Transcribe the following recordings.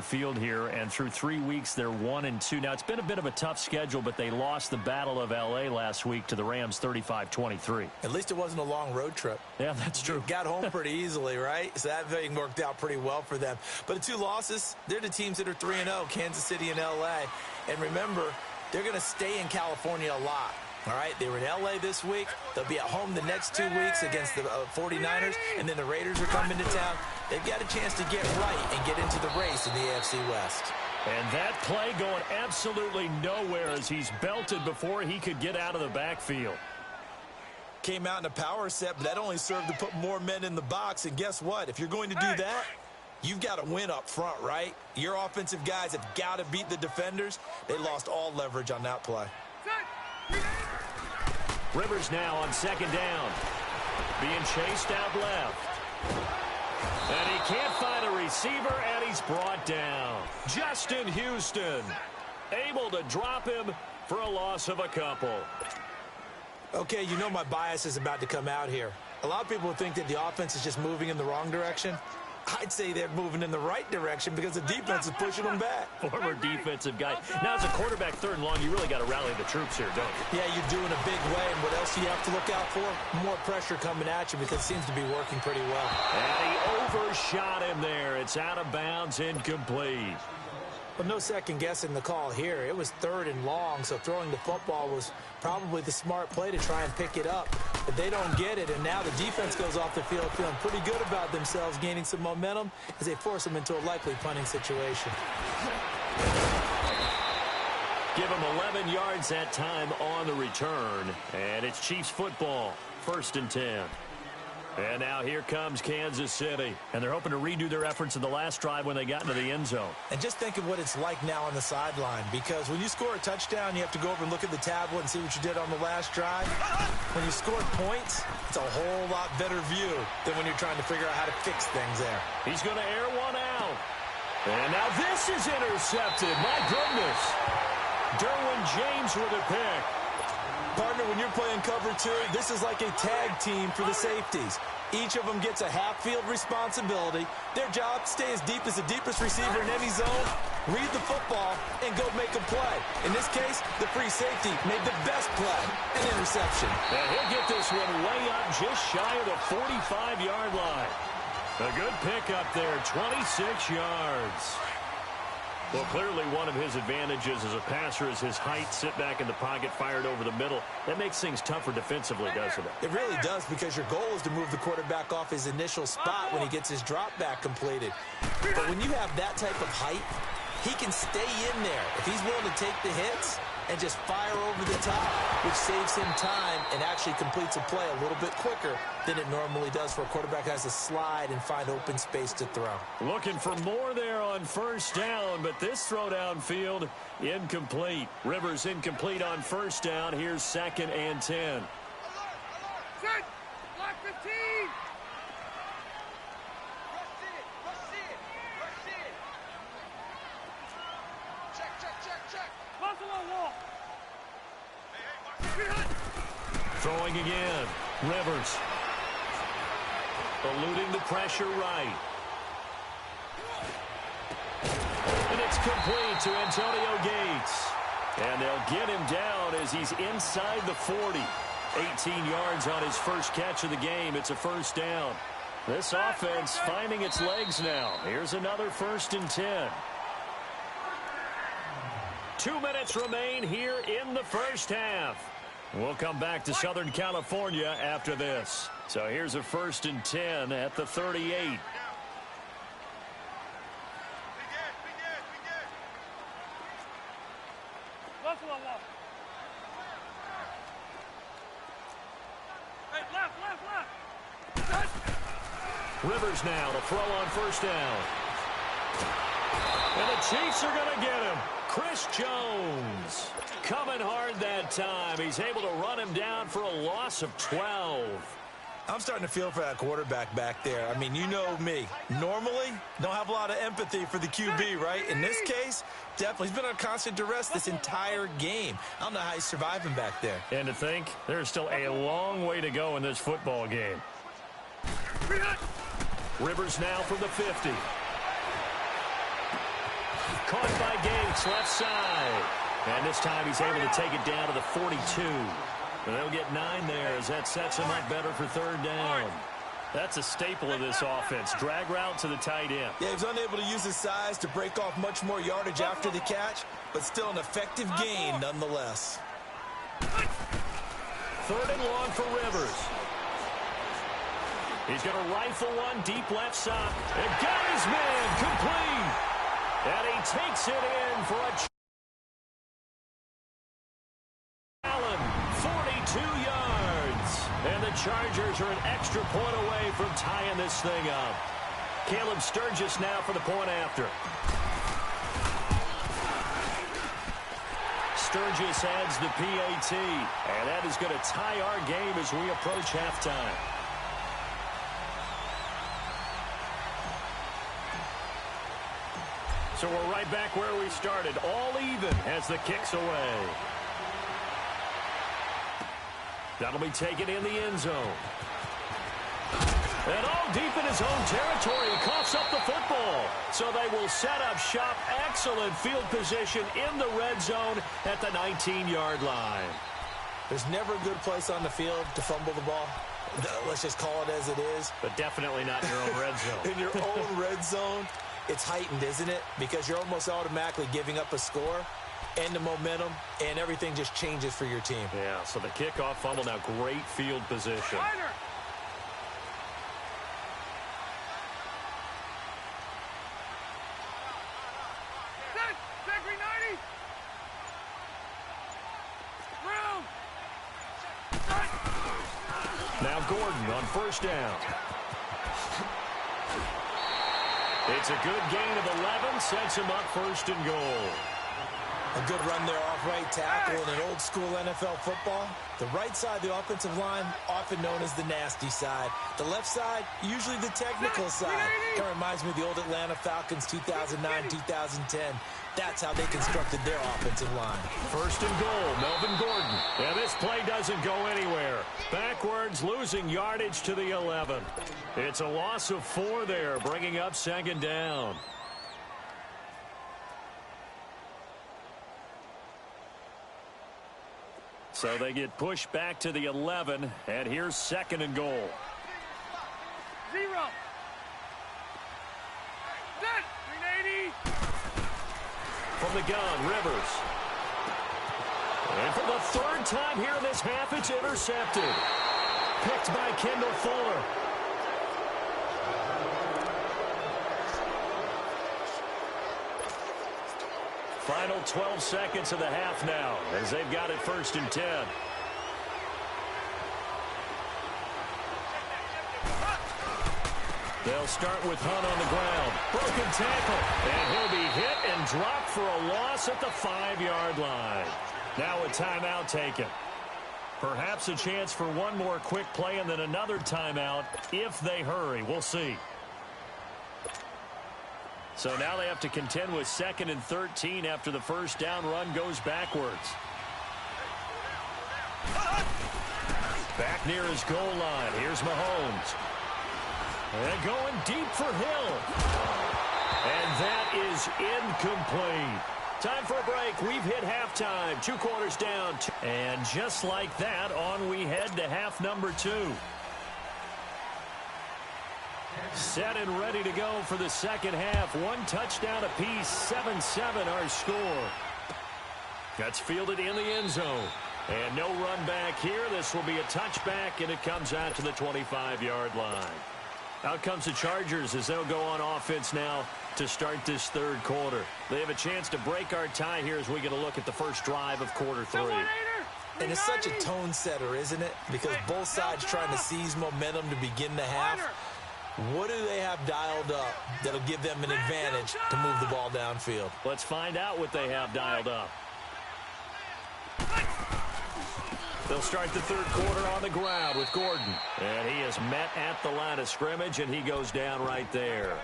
the field here, and through 3 weeks, they're 1-2. Now, it's been a bit of a tough schedule, but they lost the Battle of L.A. last week to the Rams 35-23. At least it wasn't a long road trip. Yeah, that's true. Got home pretty easily, right? So that thing worked out pretty well for them. But the 2 losses, they're the teams that are 3-0, Kansas City and L.A. And remember, they're going to stay in California a lot. All right, they were in L.A. this week. They'll be at home the next 2 weeks against the 49ers, and then the Raiders are coming to town. They've got a chance to get right and get into the race in the AFC West. And that play going absolutely nowhere as he's belted before he could get out of the backfield. Came out in a power set, but that only served to put more men in the box. And guess what? If you're going to do that, you've got to win up front, right? Your offensive guys have got to beat the defenders. They lost all leverage on that play. Rivers now on second down. Being chased out left. And he can't find a receiver, and he's brought down. Justin Houston able to drop him for a loss of a couple. Okay, you know my bias is about to come out here. A lot of people think that the offense is just moving in the wrong direction. I'd say they're moving in the right direction because the defense is pushing them back. Former defensive guy. Now, as a quarterback, 3rd and long, you really got to rally the troops here, don't you? Yeah, you're doing a big way, and what else do you have to look out for? More pressure coming at you because it seems to be working pretty well. And he overshot him there. It's out of bounds, incomplete. But no second guessing the call here. It was 3rd and long, so throwing the football was probably the smart play to try and pick it up. But they don't get it, and now the defense goes off the field feeling pretty good about themselves, gaining some momentum as they force them into a likely punting situation. Give them 11 yards that time on the return, and it's Chiefs football, 1st and 10. And now here comes Kansas City. And they're hoping to redo their efforts in the last drive when they got into the end zone. And just think of what it's like now on the sideline. Because when you score a touchdown, you have to go over and look at the tablet and see what you did on the last drive. When you scored points, it's a whole lot better view than when you're trying to figure out how to fix things there. He's going to air one out. And now this is intercepted. My goodness. Derwin James with a pick. Partner, when you're playing cover 2, this is like a tag team for the safeties. Each of them gets a half-field responsibility. Their job, stay as deep as the deepest receiver in any zone, read the football, and go make a play. In this case, the free safety made the best play, an interception. And he'll get this one way up just shy of the 45-yard line. A good pickup there, 26 yards. Well, clearly one of his advantages as a passer is his height, sit back in the pocket, fired over the middle. That makes things tougher defensively, doesn't it? It really does, because your goal is to move the quarterback off his initial spot when he gets his drop back completed. But when you have that type of height, he can stay in there if he's willing to take the hits and just fire over the top, which saves him time and actually completes a play a little bit quicker than it normally does for a quarterback who has to slide and find open space to throw. Looking for more there on 1st down, but this throw downfield incomplete. Rivers incomplete on 1st down. Here's 2nd and 10. Block 15. Throwing again. Rivers. Eluding the pressure right. And it's complete to Antonio Gates. And they'll get him down as he's inside the 40. 18 yards on his first catch of the game. It's a 1st down. This offense finding its legs now. Here's another 1st and 10. 2 minutes remain here in the 1st half. We'll come back to Southern California after this. So here's a 1st and 10 at the 38. Rivers now to throw on 1st down. And the Chiefs are going to get him. Chris Jones coming hard that time. He's able to run him down for a loss of 12. I'm starting to feel for that quarterback back there. I mean, you know me. Normally, don't have a lot of empathy for the QB, right? In this case, definitely. He's been on constant duress this entire game. I don't know how he's surviving back there. And to think, there's still a long way to go in this football game. Rivers now from the 50. caught by Gates, left side. And this time he's able to take it down to the 42. And they'll get 9 there as that sets him up better for third down. That's a staple of this offense. Drag route to the tight end. Yeah, he's unable to use his size to break off much more yardage after the catch, but still an effective gain nonetheless. Third and long for Rivers. He's going to rifle one deep left side. And got his man complete. And he takes it in for a Allen, 42 yards. And the Chargers are an extra point away from tying this thing up. Caleb Sturgis now for the point after. Sturgis adds the PAT. And that is going to tie our game as we approach halftime. So we're right back where we started. All even as the kick's away. That'll be taken in the end zone. And all deep in his own territory. He coughs up the football. So they will set up shop. Excellent field position in the red zone at the 19-yard line. There's never a good place on the field to fumble the ball. Let's just call it as it is. But definitely not in your own red zone. In your own red zone, it's heightened, isn't it? Because you're almost automatically giving up a score and the momentum, and everything just changes for your team. Yeah, so the kickoff fumble, now great field position. Now Gordon on first down. It's a good gain of 11, sets him up first and goal. A good run there off right tackle in an old-school NFL football. The right side of the offensive line, often known as the nasty side. The left side, usually the technical side. Kind of reminds me of the old Atlanta Falcons 2009-2010. That's how they constructed their offensive line. First and goal, Melvin Gordon. And this play doesn't go anywhere. Backwards, losing yardage to the 11. It's a loss of 4 there, bringing up second down. So they get pushed back to the 11, and here's second and goal. 0. Set. 380. From the gun, Rivers. And for the third time here in this half, it's intercepted. Picked by Kendall Fuller. Final 12 seconds of the half now as they've got it first and 10. They'll start with Hunt on the ground. Broken tackle. And he'll be hit and dropped for a loss at the 5-yard line. Now a timeout taken. Perhaps a chance for one more quick play and then another timeout if they hurry. We'll see. So now they have to contend with 2nd and 13 after the first down run goes backwards. Back near his goal line. Here's Mahomes. And going deep for Hill. And that is incomplete. Time for a break. We've hit halftime. 2 quarters down. And just like that, on we head to half number 2. Set and ready to go for the second half. 1 touchdown apiece. 7-7 our score. That's fielded in the end zone. And no run back here. This will be a touchback, and it comes out to the 25-yard line. Out comes the Chargers as they'll go on offense now to start this third quarter. They have a chance to break our tie here as we get a look at the first drive of quarter 3. And it's such a tone setter, isn't it? Because both sides trying to seize momentum to begin the half. What do they have dialed up that'll give them an advantage to move the ball downfield? Let's find out what they have dialed up. They'll start the third quarter on the ground with Gordon. And he is met at the line of scrimmage, and he goes down right there.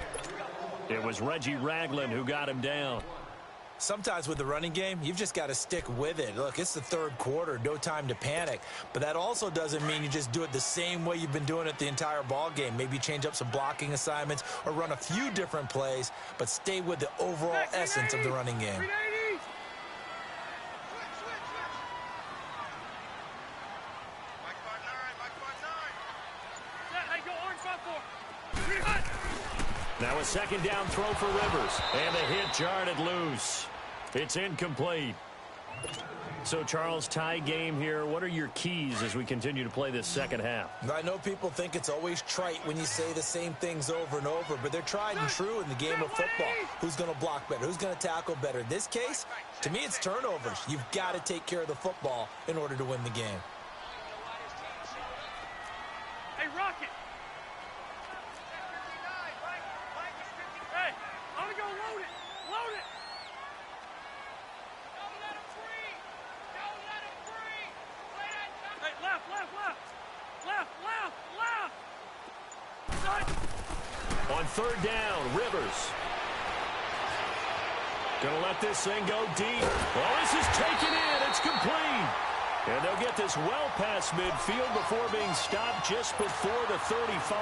It was Reggie Ragland who got him down. Sometimes with the running game, you've just got to stick with it. Look, it's the third quarter, no time to panic. But that also doesn't mean you just do it the same way you've been doing it the entire ball game. Maybe change up some blocking assignments or run a few different plays, but stay with the overall essence of the running game. Now a second down throw for Rivers. And the hit jarred it loose. It's incomplete. So, Charles, tie game here. What are your keys as we continue to play this second half? I know people think it's always trite when you say the same things over and over, but they're tried and true in the game of football. Who's going to block better? Who's going to tackle better? In this case, to me, it's turnovers. You've got to take care of the football in order to win the game. Hey, Rocket. Hey, I'm going to go load it. Load it. Don't let him free. Don't let him free. Play that time. Hey, left, left, left. Left, left, left. On third down, Rivers. Gonna let this thing go deep. Oh, this is taken in. It's complete. And they'll get this well past midfield before being stopped just before the 35.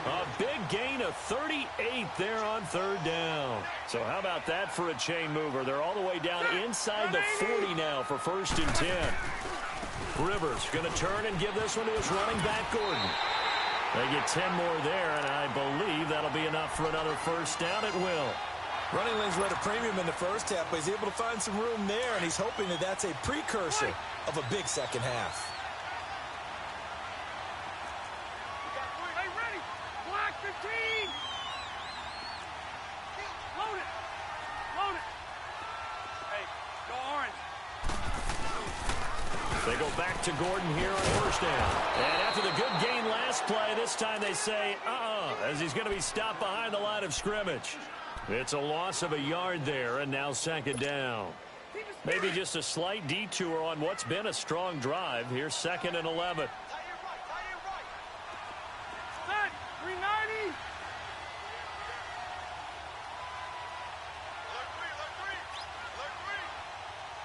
A big gain of 38 there on third down. So how about that for a chain mover? They're all the way down inside the 40 now for 1st and 10. Rivers going to turn and give this one to his running back, Gordon. They get 10 more there, and I believe that'll be enough for another first down. It will. Running lanes were at a premium in the first half, but he's able to find some room there, and he's hoping that that's a precursor of a big second half. Hey, ready. Black 15. Load it. Load it. Hey, go orange. They go back to Gordon here on first down. And after the good gain last play, this time they say, as he's going to be stopped behind the line of scrimmage. It's a loss of a yard there, and now second down. Maybe just a slight detour on what's been a strong drive. Here's 2nd and 11. Set. 390.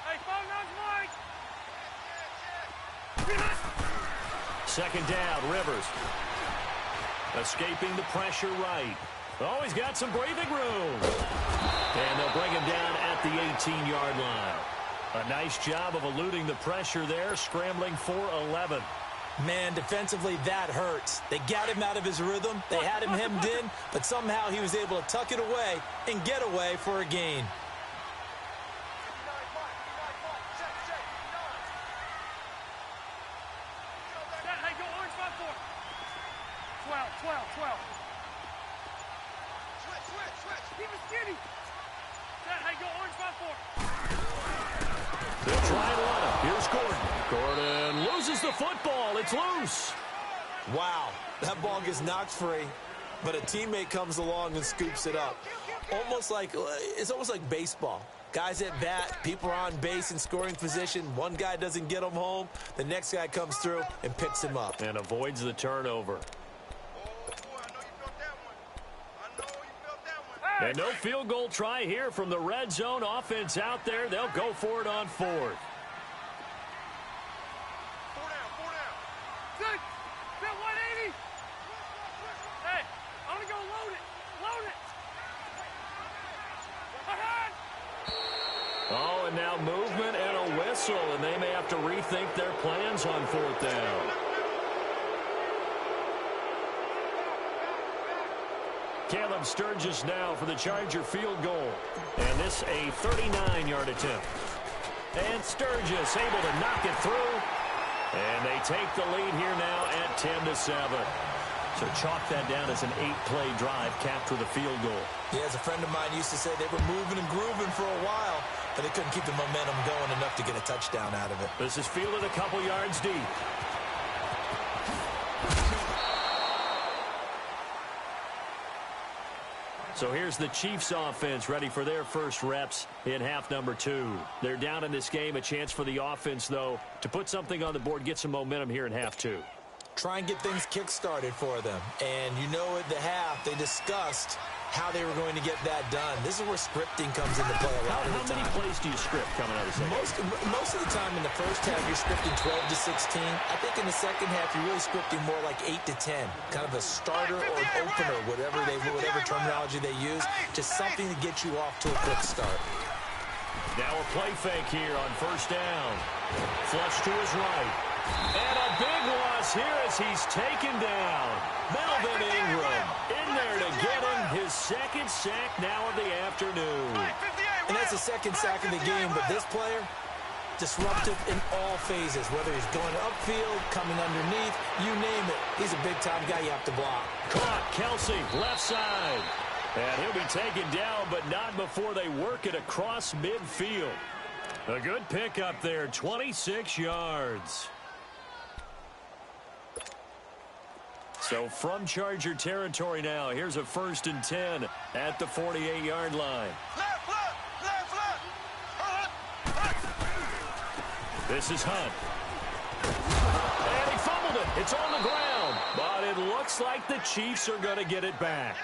Hey, phone numbers, Mike. Second down, Rivers. Escaping the pressure right. Oh, he's got some breathing room. And they'll bring him down at the 18-yard line. A nice job of eluding the pressure there, scrambling for 11. Man, defensively, that hurts. They got him out of his rhythm. They had him hemmed in, but somehow he was able to tuck it away and get away for a gain. Hey, go orange 5-4. 12, 12, 12. Switch. Keep it skinny. Hey, go orange 5-4. They'll try and run it. Here's Gordon. Gordon loses the football. It's loose. Wow, that ball gets knocked free, but a teammate comes along and scoops it up. It's almost like baseball. Guys at bat, people are on base in scoring position. One guy doesn't get him home. The next guy comes through and picks him up. And avoids the turnover. And no field goal try here from the red zone offense out there. They'll go for it on 4th. 4 down. Good. Fit 180. Hey, I'm going to go load it. Load it. Ahead. Oh, and now movement and a whistle, and they may have to rethink their plans on 4th down. Caleb Sturgis now for the Charger field goal. And this a 39-yard attempt. And Sturgis able to knock it through. And they take the lead here now at 10-7. So chalk that down as an 8-play drive capped with a field goal. Yeah, as a friend of mine used to say, they were moving and grooving for a while, but they couldn't keep the momentum going enough to get a touchdown out of it. This is fielded a couple yards deep. So here's the Chiefs offense ready for their first reps in half number 2. They're down in this game. A chance for the offense, though, to put something on the board, get some momentum here in half 2. Try and get things kick-started for them. And you know at the half they discussed how they were going to get that done. This is where scripting comes into play a lot of the time. How many plays do you script coming out of the second? Most of the time in the first half, you're scripting 12 to 16. I think in the second half, you're really scripting more like 8 to 10. Kind of a starter or an opener, whatever terminology they use. Just something to get you off to a quick start. Now a play fake here on first down. Flush to his right. And a big loss here as he's taken down. Melvin Ingram in there to get him his second sack now of the afternoon. And that's the second sack of the game, but this player, disruptive in all phases, whether he's going upfield, coming underneath, you name it. He's a big-time guy you have to block. Caught, Kelsey, left side. And he'll be taken down, but not before they work it across midfield. A good pickup there, 26 yards. So from Charger territory now, here's a 1st and 10 at the 48-yard line. This is Hunt. And he fumbled it. It's on the ground. But it looks like the Chiefs are going to get it back.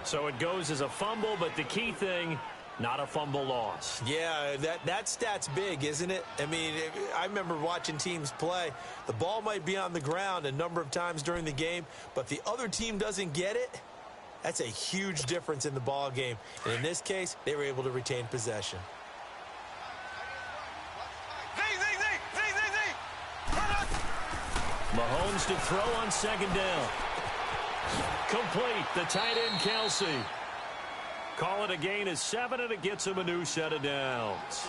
So it goes as a fumble, but the key thing, not a fumble loss. Yeah, that stat's big, isn't it? I mean, I remember watching teams play. The ball might be on the ground a number of times during the game, but the other team doesn't get it. That's a huge difference in the ball game. And in this case, they were able to retain possession. Mahomes to throw on second down. Complete, the tight end Kelsey. Call it a gain of 7, and it gets him a new set of downs.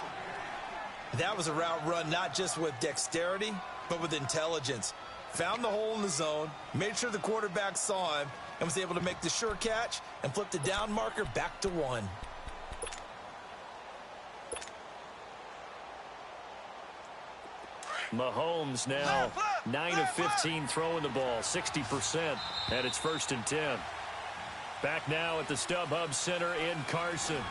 That was a route run not just with dexterity, but with intelligence. Found the hole in the zone, made sure the quarterback saw him, and was able to make the sure catch and flip the down marker back to 1. Mahomes now 9 of 15 throwing the ball, 60%, and it's 1st and 10. Back now at the StubHub Center in Carson.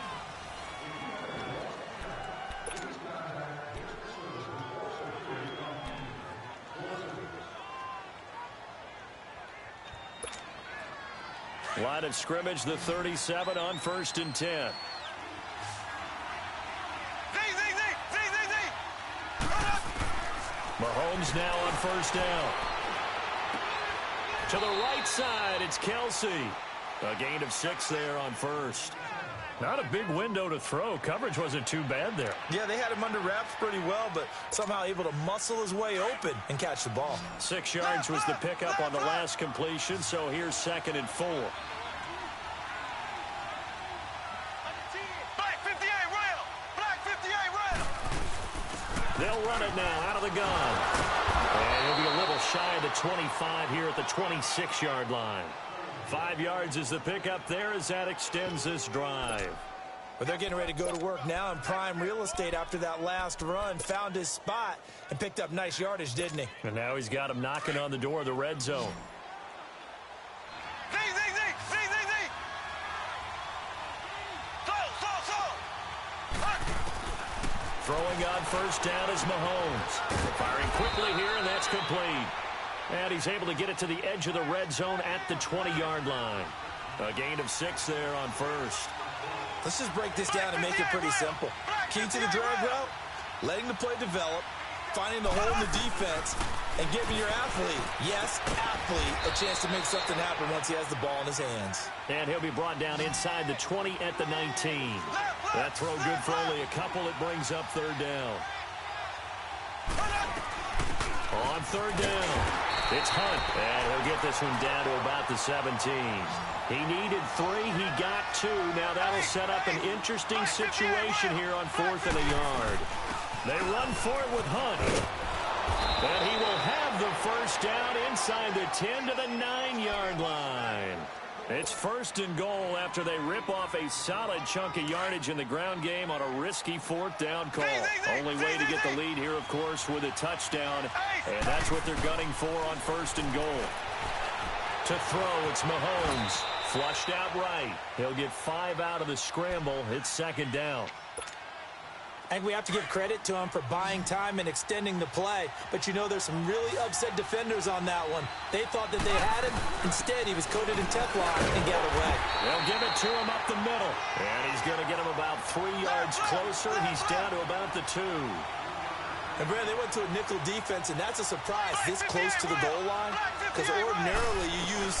Line of scrimmage, the 37 on 1st and 10. Mahomes now on 1st down. To the right side, it's Kelsey. A gain of 6 there on 1st. Not a big window to throw. Coverage wasn't too bad there. Yeah, they had him under wraps pretty well, but somehow able to muscle his way open and catch the ball. 6 yards was the pickup on the last completion, so here's 2nd and 4. They'll run it now out of the gun. And he'll be a little shy of the 25 here at the 26-yard line. 5 yards is the pickup there as that extends this drive. But they're getting ready to go to work now in prime real estate after that last run. Found his spot and picked up nice yardage, didn't he? And now he's got him knocking on the door of the red zone. Throwing on 1st down is Mahomes. Firing quickly here, and that's complete. And he's able to get it to the edge of the red zone at the 20-yard line. A gain of 6 there on 1st. Let's just break this down and make it pretty simple. Key to the drag route, letting the play develop, finding the hole in the defense, and giving your athlete, yes, athlete, a chance to make something happen once he has the ball in his hands. And he'll be brought down inside the 20 at the 19. That throw good for only a couple. It brings up 3rd down. On 3rd down, it's Hunt. And he'll get this one down to about the 17. He needed 3. He got 2. Now that'll set up an interesting situation here on 4th and a yard. They run for it with Hunt. And he will have the 1st down inside the 10 to the 9-yard line. It's 1st and goal after they rip off a solid chunk of yardage in the ground game on a risky 4th down call. Only way to get the lead here, of course, with a touchdown. And that's what they're gunning for on 1st and goal. To throw, it's Mahomes. Flushed out right. He'll get 5 out of the scramble. It's 2nd down. I think we have to give credit to him for buying time and extending the play. But, you know, there's some really upset defenders on that one. They thought that they had him. Instead, he was coated in Teflon and got away. They'll give it to him up the middle. And he's going to get him about 3 yards closer. He's down to about the 2. And, Brad, they went to a nickel defense, and that's a surprise this close to the goal line. Because ordinarily you use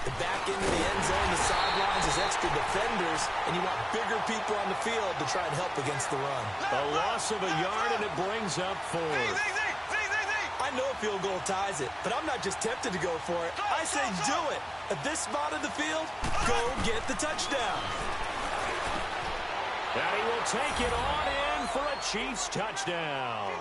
the back end of the end zone, the sidelines as extra defenders, and you want bigger people on the field to try and help against the run. A loss of a yard, and it brings up 4. I know a field goal ties it, but I'm not just tempted to go for it. I say do it. At this spot of the field, go get the touchdown. And he will take it on in for a Chiefs touchdown.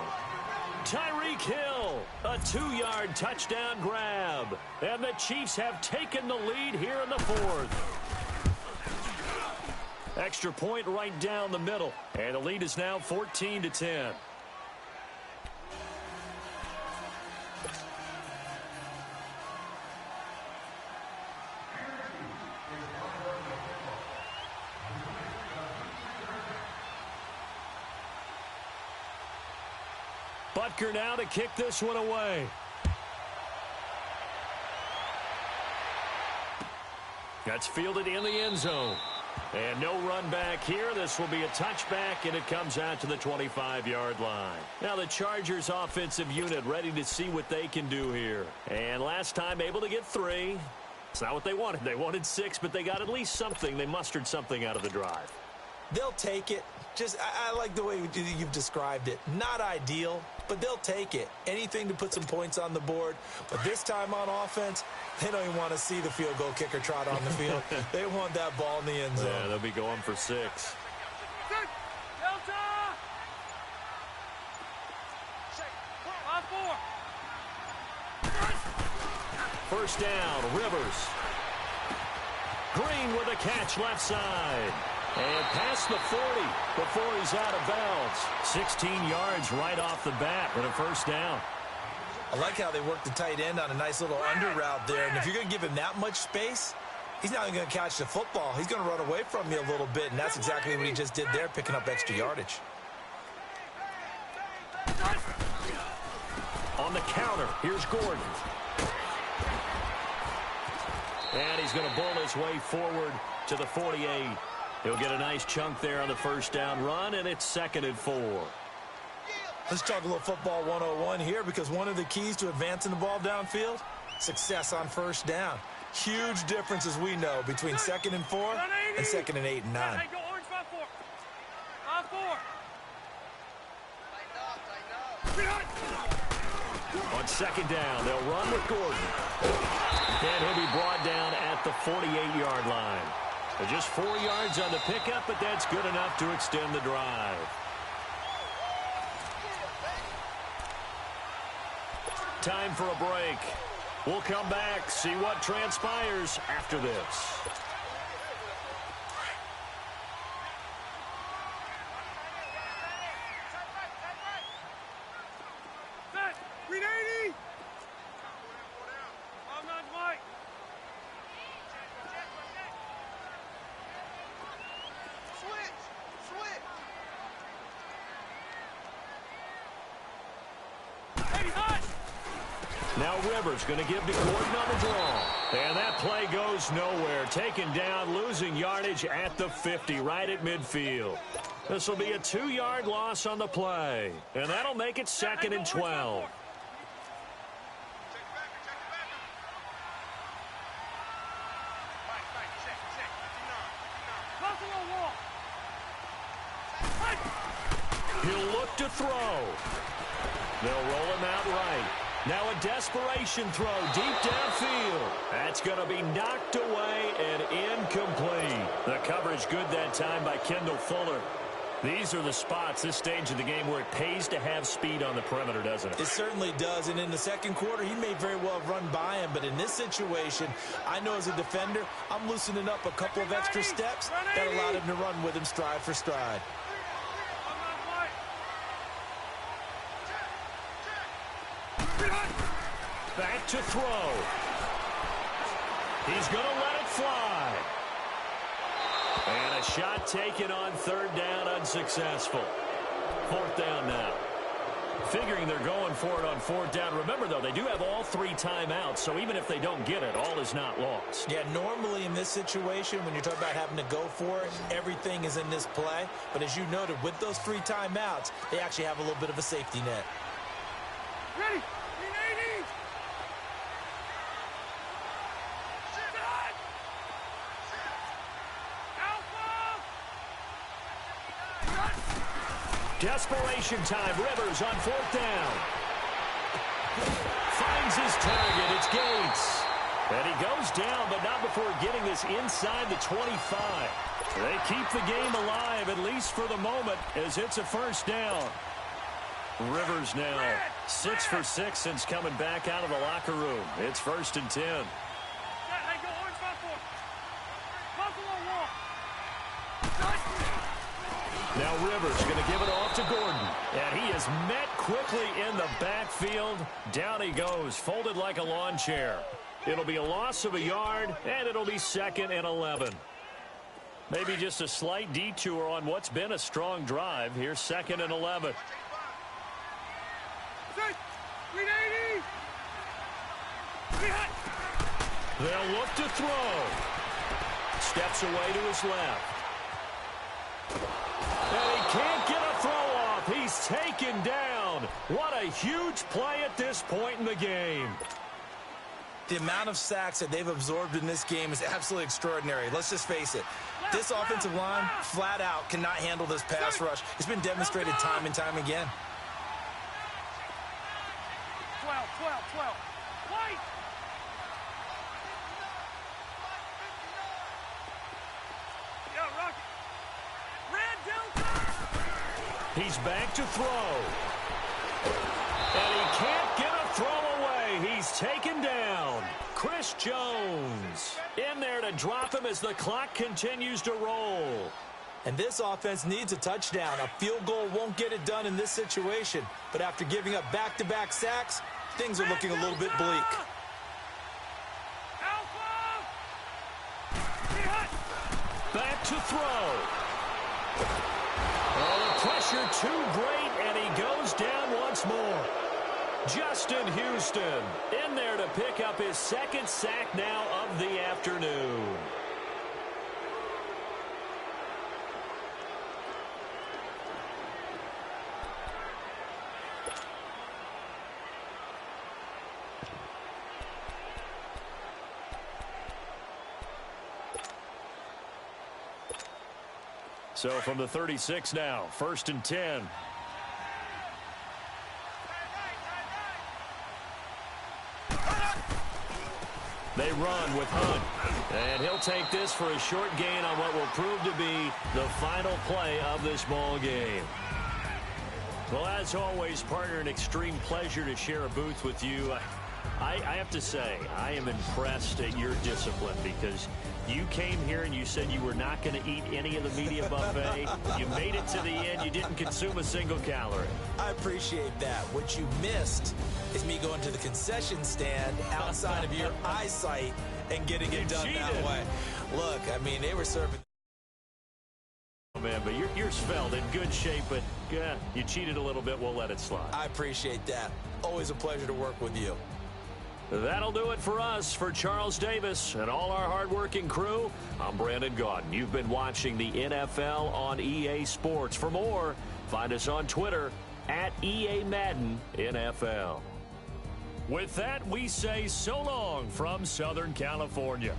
Tyreek Hill, a 2-yard touchdown grab. And the Chiefs have taken the lead here in the 4th. Extra point right down the middle. And the lead is now 14-10. Butker now to kick this one away. That's fielded in the end zone. And no run back here. This will be a touchback, and it comes out to the 25-yard line. Now the Chargers offensive unit ready to see what they can do here. And last time able to get 3. It's not what they wanted. They wanted 6, but they got at least something. They mustered something out of the drive. They'll take it. I like the way you've described it. Not ideal, but they'll take it. Anything to put some points on the board. But this time on offense, they don't even want to see the field goal kicker trot on the field. They want that ball in the end zone. Yeah, they'll be going for 6. Delta! 5-4. First down, Rivers. Green with a catch left side. And past the 40 before he's out of bounds. 16 yards right off the bat with a first down. I like how they worked the tight end on a nice little under route there. And if you're going to give him that much space, he's not even going to catch the football. He's going to run away from you a little bit, and that's exactly what he just did there, picking up extra yardage. On the counter, here's Gordon. And he's going to bull his way forward to the 48. He'll get a nice chunk there on the first down run, and it's 2nd and 4. Let's talk a little football 101 here, because one of the keys to advancing the ball downfield, success on first down. Huge difference, as we know, between 2nd and 4 and 2nd and 8 and 9. Hey, go orange 5-4. 5-4. On 2nd down, they'll run with Gordon. And he'll be brought down at the 48-yard line. Just 4 yards on the pickup, but that's good enough to extend the drive. Time for a break. We'll come back, see what transpires after this. Set. 380. I'm not Mike. Now Rivers going to give to Gordon on the draw. And that play goes nowhere. Taken down, losing yardage at the 50, right at midfield. This will be a 2-yard loss on the play. And that'll make it 2nd and 12. He'll look to throw. They'll roll him out right. Now a desperation throw deep downfield. That's going to be knocked away and incomplete. The coverage good that time by Kendall Fuller. These are the spots, this stage of the game, where it pays to have speed on the perimeter, doesn't it? It certainly does, and in the second quarter, he may very well run by him, but in this situation, I know as a defender, I'm loosening up a couple of extra steps that allowed him to run with him stride for stride. Back to throw. He's going to let it fly. And a shot taken on 3rd down, unsuccessful. Fourth down now. Figuring they're going for it on fourth down. Remember, though, they do have all 3 timeouts, so even if they don't get it, all is not lost. Yeah, normally in this situation, when you're talking about having to go for it, everything is in this play. But as you noted, with those 3 timeouts, they actually have a little bit of a safety net. Ready? 380! Desperation time. Rivers on fourth down. Finds his target. It's Gates. And he goes down, but not before getting this inside the 25. They keep the game alive, at least for the moment, as it's a first down. Rivers now 6 for 6 since coming back out of the locker room. It's 1st and 10. Hey, go orange buffalo. Buffalo wall. Now Rivers going to give it off to Gordon. And he is met quickly in the backfield. Down he goes, folded like a lawn chair. It'll be a loss of a yard, and it'll be 2nd and 11. Maybe just a slight detour on what's been a strong drive. Here's 2nd and 11. 380! They'll look to throw. Steps away to his left. And he can't get a throw off. He's taken down. What a huge play at this point in the game. The amount of sacks that they've absorbed in this game is absolutely extraordinary. Let's just face it. This offensive line, flat out, cannot handle this pass rush. It's been demonstrated time and time again. 12. White! Yo, Rocky. Red Delta! He's back to throw. And he can't get a throw away. He's taken down. Chris Jones in there to drop him as the clock continues to roll. And this offense needs a touchdown. A field goal won't get it done in this situation. But after giving up back-to-back sacks, things are looking a little bit bleak. Back to throw. Oh, the pressure too great, and he goes down once more. Justin Houston in there to pick up his 2nd sack now of the afternoon. So from the 36 now, 1st and 10. They run with Hunt. And he'll take this for a short gain on what will prove to be the final play of this ball game. Well, as always, partner, an extreme pleasure to share a booth with you. I have to say, I am impressed at your discipline because you came here and you said you were not going to eat any of the media buffet. You made it to the end. You didn't consume a single calorie. I appreciate that. What you missed is me going to the concession stand outside of your eyesight and getting it done that way. Look, I mean, they were serving. Oh, man, but you're svelte, in good shape, but you cheated a little bit. We'll let it slide. I appreciate that. Always a pleasure to work with you. That'll do it for us. For Charles Davis and all our hardworking crew, I'm Brandon Gaudin. You've been watching the NFL on EA Sports. For more, find us on Twitter at EA Madden NFL. With that, we say so long from Southern California.